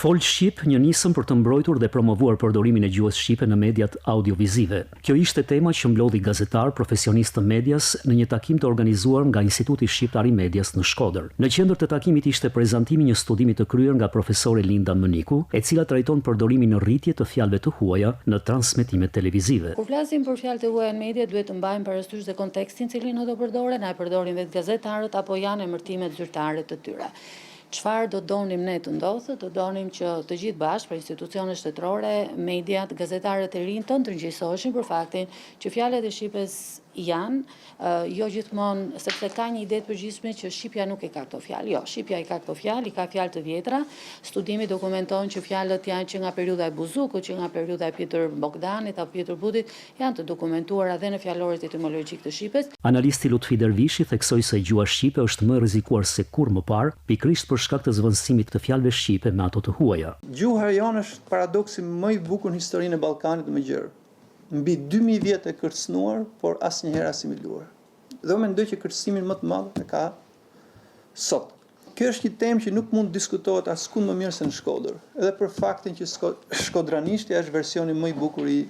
Fol Shqip, një nisëm për të mbrojtur dhe promovuar përdorimin e gjuhës shqipe në mediat audiovizive. Kjo ishte tema që mblodhi gazetar, profesionist të medias në një takim të organizuar nga Instituti Shqiptar i Medias në Shkodër. Në qendër të takimit ishte prezantimi një studimi të kryer nga profesore Linda Mëniku, e cila trajton përdorimin në rritje të fjalëve të huaja në transmetimet televizive. Kur flasim për fjalët e huaja në media, duhet të mbajmë parasysh dhe kontekstin cilin do përdoren, a e përdorin vetë gazetarët apo janë emërtimet zyrtare të tyre. Çfarë do donim ne të ndodhë? Do donim që të gjithë bashkë, për institucionet shtetërore, mediat, gazetarët e rinj të ndërgjegjësoheshin për faktin që fjalët e shqipes janë, jo gjithmonë, sepse ka një ide të përgjithshme që shqipja nuk e ka këto fjalë. Jo, shqipja i ka këto fjalë, i ka fjalë të vjetra. Studimi dokumenton që fjalët janë që nga periudha e Buzukut, që nga periudha e Pjetër Bogdanit apo Pjetër Butit, janë të dokumentuara edhe në fjalorit etimologjik të shqipes. Analisti Lutfi Dervishi theksoi se gjuha shqipe është më e rrezikuar se kur më parë, pikërisht për shkak të zvendësimit të fjalëve shqipe me ato të huaja. Gjuha jonë është paradoksi më i bukur në historinë e Ballkanit më gjerë. Mbi 2000 vjet e kërcënuar, por asnjëherë asimiluar. Dhe unë mendoj që kërcënimin më të madh e ka sot. Kjo është një temë që nuk mund diskutohet askund më mirë se në Shkodër, edhe për faktin që shkodranishtia është versioni më i bukur i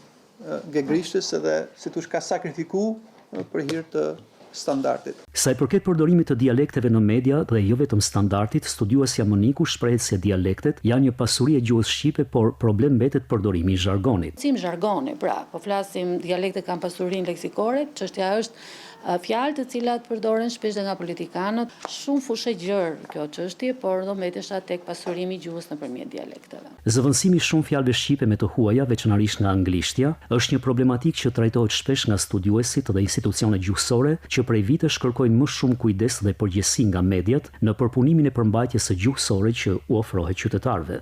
gegrishtës edhe si thosh ka sakrifikuar për hir të standardit. Sa i përket përdorimit të dialekteve në media dhe jo vetëm standardit, studiuesja Mëniku shprehet se dialektet janë një pasuri e gjuhës shqipe, por problem mbetet përdorimi i zhargonit. Zhargoni, pra, po flasim dialektet kanë pasurinë leksikore, çështja është fjalë të cilat përdoren shpesh dhe nga politikanët. Shumë fushë gjerë kjo çështje, por do mbetesha tek pasurimi i gjuhës nëpërmjet dialekteve. Zëvendësimi shumë fjalëve shqipe me të huaja, veçanërisht nga anglishtja, është një problematikë që trajtohet shpesh nga studiuesit dhe institucionet gjuhësore që prej vitesh kërkojnë më shumë kujdes dhe përgjegjësi nga mediat në përpunimin e përmbajtjes së gjuhësore që u ofrohet qytetarëve.